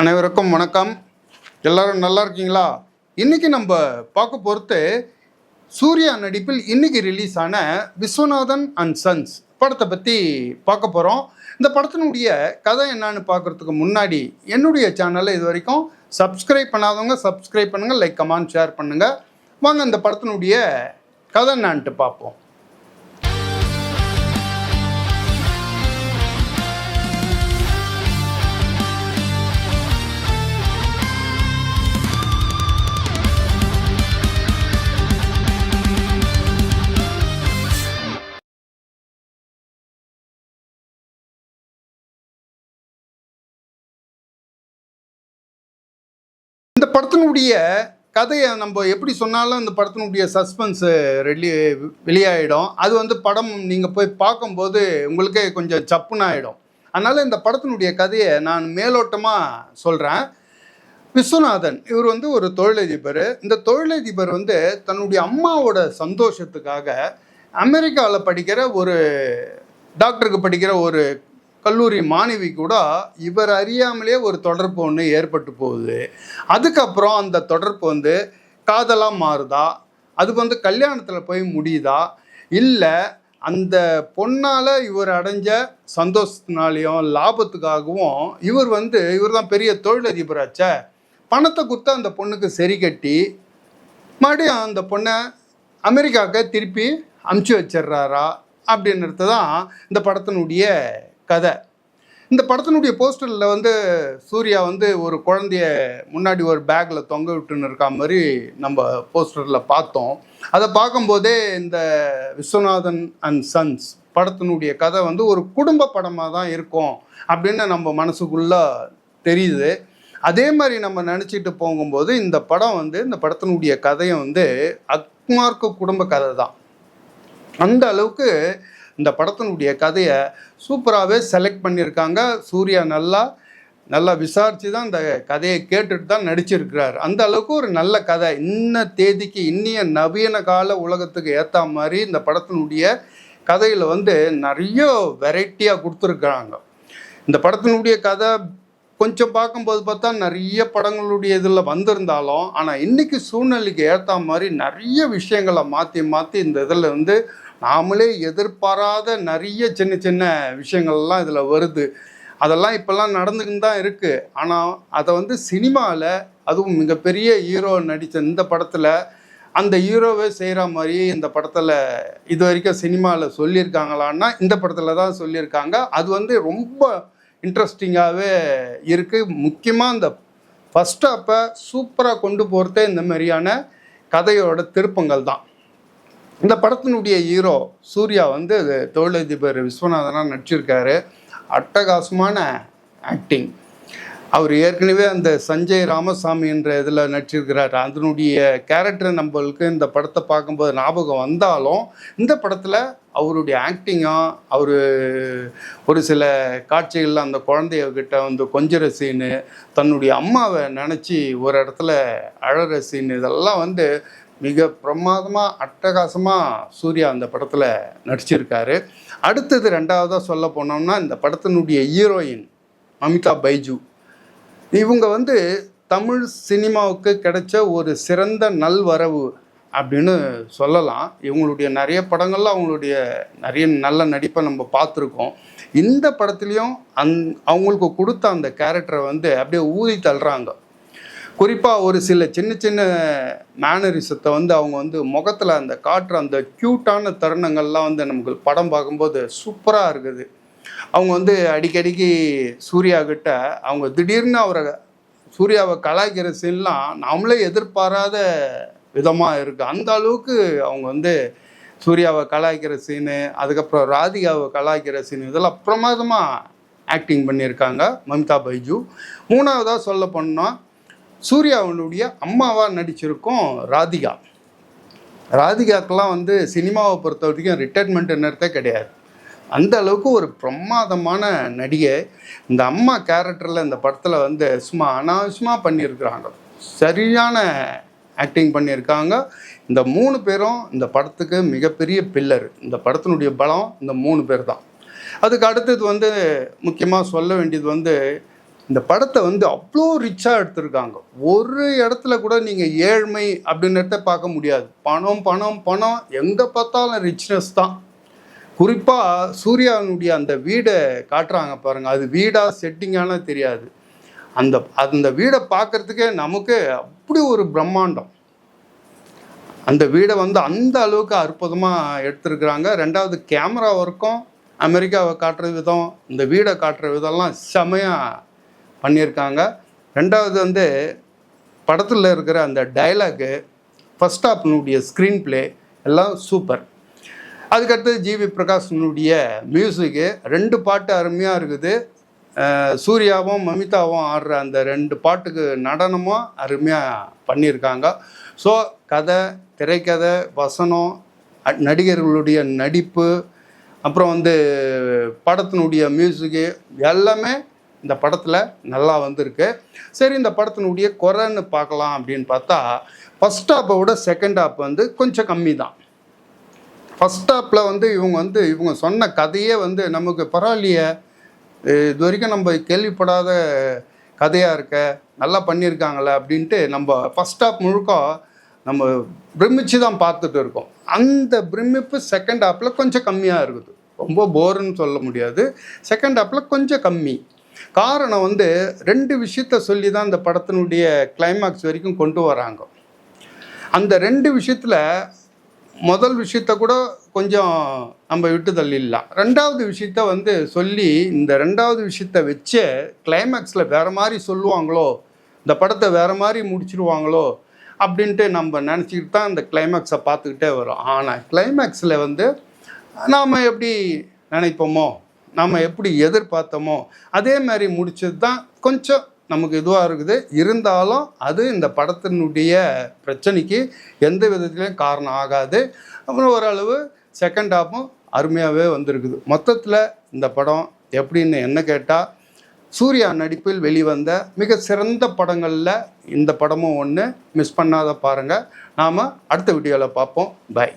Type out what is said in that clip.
அனைவருக்கும் வணக்கம். எல்லாரும் நல்லா இருக்கீங்களா? இன்னைக்கு நம்ம பார்க்க பொறுத்து சூர்யா நடிப்பில் இன்னைக்கு ரிலீஸ் ஆன விஸ்வநாதன் அண்ட் சன்ஸ் படத்தை பற்றி பார்க்க போகிறோம். இந்த படத்தினுடைய கதை என்னன்னு பார்க்குறதுக்கு முன்னாடி என்னுடைய சேனலை இது வரைக்கும் சப்ஸ்கிரைப் பண்ணாதவங்க சப்ஸ்கிரைப் பண்ணுங்கள், லைக் கமெண்ட் ஷேர் பண்ணுங்கள். வாங்க இந்த படத்தினுடைய கதை என்னான்ட்டு பார்ப்போம். இந்த படத்தினுடைய கதையை நம்ம எப்படி சொன்னாலும் இந்த படத்தினுடைய சஸ்பென்ஸு வெளியாகிடும். அது படம் நீங்கள் போய் பார்க்கும்போது உங்களுக்கே கொஞ்சம் சப்புன்னு ஆகிடும். அதனால் இந்த படத்தினுடைய கதையை நான் மேலோட்டமாக சொல்கிறேன். விஸ்வநாதன் இவர் ஒரு தொழிலதிபர். இந்த தொழிலதிபர் தன்னுடைய அம்மாவோட சந்தோஷத்துக்காக அமெரிக்காவில் படிக்கிற ஒரு டாக்டருக்கு படிக்கிற ஒரு கல்லூரி மாணவி கூட இவர் அறியாமலே ஒரு தொடர்பு ஒன்று ஏற்பட்டு போகுது. அதுக்கப்புறம் அந்த தொடர்பு காதலாக மாறுதா, அது கல்யாணத்தில் போய் முடியுதா, இல்லை அந்த பொண்ணால் இவர் அடைஞ்ச சந்தோஷத்தினாலேயும் லாபத்துக்காகவும் இவர் தான் பெரிய தொழிலதிபராச்ச, பணத்தை கொடுத்து அந்த பொண்ணுக்கு சரி கட்டி மறுபடியும் அந்த பொண்ணை அமெரிக்காவுக்கு திருப்பி அமுச்சு வச்சிட்றாரா அப்படின்றது தான் இந்த படத்தினுடைய கதை. இந்த படத்தினுடைய போஸ்டரில் சூர்யா ஒரு குழந்தைய முன்னாடி ஒரு பேக்கில் தொங்க விட்டுன்னு இருக்கா மாதிரி நம்ம போஸ்டரில் பார்த்தோம். அதை பார்க்கும்போதே இந்த விஸ்வநாதன் அண்ட் சன்ஸ் படத்தினுடைய கதை ஒரு குடும்ப படமாக தான் இருக்கும் அப்படின்னு நம்ம மனசுக்குள்ளே தெரியுது. அதே மாதிரி நம்ம நினச்சிட்டு போகும்போது இந்த படம் இந்த படத்தினுடைய கதையை அக்மார்க்கு குடும்ப கதை தான். அந்த அளவுக்கு இந்த படத்தினுடைய கதையை சூப்பராகவே செலக்ட் பண்ணியிருக்காங்க. சூர்யா நல்லா விசாரித்து தான் இந்த கதையை கேட்டுட்டு தான் நடிச்சிருக்கிறார். அந்த அளவுக்கு ஒரு நல்ல கதை. இன்ன தேதிக்கு இன்னிய நவீன கால உலகத்துக்கு ஏற்ற மாதிரி இந்த படத்தினுடைய கதையில் நிறைய வெரைட்டியாக கொடுத்துருக்குறாங்க. இந்த படத்தினுடைய கதை கொஞ்சம் பார்க்கும்போது பார்த்தா நிறைய படங்களுடைய இதில் வந்திருந்தாலும், ஆனால் இன்றைக்கி சூழ்நிலைக்கு ஏற்ற மாதிரி நிறைய விஷயங்களை மாற்றி இந்த இதில் நாமளே எதிர்பாராத நிறைய சின்ன சின்ன விஷயங்கள்லாம் இதில் வருது. அதெல்லாம் இப்போல்லாம் நடந்துக்கின்னு தான் இருக்குது. ஆனால் அதை சினிமாவில், அதுவும் மிகப்பெரிய ஹீரோ நடித்த இந்த படத்தில் அந்த ஹீரோவே செய்கிற மாதிரி இந்த படத்தில் இது வரைக்கும் சினிமாவில் சொல்லியிருக்காங்களான்னா இந்த படத்தில் தான் சொல்லியிருக்காங்க. அது ரொம்ப இன்ட்ரெஸ்டிங்காகவே இருக்குது. முக்கியமாக இந்த ஃபஸ்ட் ஹாப்பை சூப்பராக கொண்டு போகிறதே இந்த மாதிரியான கதையோட திருப்பங்கள் தான். இந்த படத்தினுடைய ஹீரோ சூர்யா தொழிலதிபர் விஸ்வநாதனாக நடிச்சிருக்காரு. அட்டகாசமான ஆக்டிங். அவர் ஏற்கனவே அந்த சஞ்சய் ராமசாமி என்ற இதில் நடிச்சிருக்கிறார். அதனுடைய கேரக்டர் நம்மளுக்கு இந்த படத்தை பார்க்கும்போது ஞாபகம் வந்தாலும் இந்த படத்தில் அவருடைய ஆக்டிங்காக அவர் ஒரு சில காட்சிகளில் அந்த குழந்தைகிட்ட கொஞ்சிற சீனு, தன்னுடைய அம்மாவை நினச்சி ஒரு இடத்துல அழகிற சீனு, இதெல்லாம் மிக பிரமாதமாக அட்டகாசமாக சூர்யா அந்த படத்தில் நடிச்சிருக்காரு. அடுத்தது ரெண்டாவதாக சொல்ல போனோம்னா இந்த படத்தினுடைய ஹீரோயின் மமிதா பைஜு. இவங்க தமிழ் சினிமாவுக்கு கிடைச்ச ஒரு சிறந்த நல்வரவு அப்படின்னு சொல்லலாம். இவங்களுடைய நிறைய படங்கள்ல அவங்களுடைய நிறைய நல்ல நடிப்பை நம்ம பார்த்துருக்கோம். இந்த படத்துலேயும் அவங்களுக்கு கொடுத்த அந்த கேரக்டரை அப்படியே ஊதி தள்ளுறாங்க. குறிப்பாக ஒரு சில சின்ன சின்ன மேனரிசத்தை அவங்க முகத்தில் அந்த காட்டுற அந்த க்யூட்டான தருணங்கள்லாம் நமக்கு படம் பார்க்கும்போது சூப்பராக இருக்குது. அவங்க அடிக்கடிக்கு சூர்யா கிட்ட அவங்க திடீர்னு சூர்யாவை கலாய்க்கிற சீன்லாம் நாமளே எதிர்பாராத விதமாக இருக்குது. அந்த அளவுக்கு அவங்க சூர்யாவை கலாய்க்கிற சீனு, அதுக்கப்புறம் ராதிகாவை கலாய்க்கிற சீனு, இதெல்லாம் பிரமாதமாக ஆக்டிங் பண்ணியிருக்காங்க மமிதா பைஜு. மூணாவதாக சொல்ல போனால் சூர்யாவுடைய அம்மாவாக நடிச்சிருக்கோம் ராதிகா. ராதிகாக்கெல்லாம் சினிமாவை பொறுத்த வரைக்கும் ரிட்டைர்மெண்ட்டுன்னே கிடையாது. அந்த அளவுக்கு ஒரு பிரமாதமான நடிகை. இந்த அம்மா கேரக்டரில் இந்த படத்தில் சும்மா அனாவசியமாக பண்ணியிருக்கிறாங்க. சரியான ஆக்டிங் பண்ணியிருக்காங்க. இந்த 3 பேரும் இந்த படத்துக்கு மிகப்பெரிய பில்லர். இந்த படத்தினுடைய பலம் இந்த 3 பேர் தான். அதுக்கு அடுத்தது முக்கியமாக சொல்ல வேண்டியது இந்த படத்தை வந்து அவ்வளோ ரிச்சாக எடுத்திருக்காங்க. ஒரு இடத்துல கூட நீங்கள் ஏழ்மை அப்படின்றத பார்க்க முடியாது. பணம் பணம் பணம், எங்கே பார்த்தாலும் ரிச்னஸ் தான். குறிப்பாக சூர்யாவினுடைய அந்த வீடை காட்டுறாங்க பாருங்கள், அது வீடா செட்டிங்கான தெரியாது. அந்த வீடை பார்க்குறதுக்கே நமக்கு அப்படி ஒரு பிரம்மாண்டம். அந்த வீடை வந்து அந்த அளவுக்கு அற்புதமாக எடுத்துருக்குறாங்க. ரெண்டாவது கேமரா ஒர்க்கும், அமெரிக்காவை காட்டுற விதம், இந்த வீடை காட்டுற விதம்லாம் செமையாக பண்ணியிருக்காங்க. ரெண்டாவது வந்து படத்தில் இருக்கிற அந்த டைலாகு, ஃபஸ்ட் ஹாஃப்னுடைய ஸ்க்ரீன் ப்ளே எல்லாம் சூப்பர். அதுக்கடுத்து ஜிவி பிரகாஷனுடைய மியூசிக்கு 2 பாட்டு அருமையாக இருக்குது. சூர்யாவும் மமிதாவும் ஆடுற அந்த 2 பாட்டுக்கு நடனமும் அருமையாக பண்ணியிருக்காங்க. ஸோ கதை, திரைக்கதை, வசனம், நடிகர்களுடைய நடிப்பு, அப்புறம் வந்து படத்தினுடைய மியூசிக்கு எல்லாமே இந்த படத்தில் நல்லா வந்திருக்கு. சரி, இந்த படத்தினுடைய குறைன்னு பார்க்கலாம் அப்படின்னு பார்த்தா, ஃபஸ்ட் ஹாப்பை விட செகண்ட் ஹாப் வந்து கொஞ்சம் கம்மி தான். ஃபஸ்ட் ஹாப்பில் வந்து இவங்க சொன்ன கதையே வந்து நமக்கு பரவாயில்லையே, இது வரைக்கும் நம்ம கேள்விப்படாத கதையாக இருக்க, நல்லா பண்ணியிருக்காங்களே அப்படின்ட்டு நம்ம ஃபஸ்ட் ஹாப் முழுக்க நம்ம பிரமிச்சு தான் பார்த்துட்டு இருக்கோம். அந்த பிரமிப்பு செகண்ட் ஹாப்பில் கொஞ்சம் கம்மியாக இருக்குது. ரொம்ப போருன்னு சொல்ல முடியாது, செகண்ட் ஹாப்பில் கொஞ்சம் கம்மி. காரணம் வந்து 2 விஷயத்த சொல்லி தான் இந்த படத்தினுடைய கிளைமாக்ஸ் வரைக்கும் கொண்டு வராங்க. அந்த 2 விஷயத்தில் முதல் விஷயத்த கூட கொஞ்சம் நம்ம விட்டு தள்ளிடலாம். 2வது விஷயத்த வந்து சொல்லி இந்த 2வது விஷயத்த வச்சே கிளைமேக்ஸில் வேறு மாதிரி சொல்லுவாங்களோ, இந்த படத்தை வேறு மாதிரி முடிச்சிடுவாங்களோ அப்படின்ட்டு நம்ம நினச்சிக்கிட்டு தான் இந்த கிளைமேக்ஸை பார்த்துக்கிட்டே வரோம். ஆனால் கிளைமேக்ஸில் வந்து நாம் எப்படி நினைப்போமோ, நாம் எப்படி எதிர்பார்த்தோமோ அதே மாதிரி முடிச்சது தான் கொஞ்சம் நமக்கு இதுவாக இருக்குது. இருந்தாலும் அது இந்த படத்தினுடைய பிரச்சனைக்கு எந்த விதத்துலையும் காரணம் ஆகாது. அப்புறம் ஓரளவு செகண்ட் ஹாஃபும் அருமையாகவே வந்திருக்குது. மொத்தத்தில் இந்த படம் எப்படின்னு என்ன கேட்டால், சூர்யா நடிப்பில் வெளிவந்த மிக சிறந்த படங்களில் இந்த படமும் ஒன்று. மிஸ் பண்ணாத பாருங்கள். நாம் அடுத்த வீடியோவில் பார்ப்போம். பை.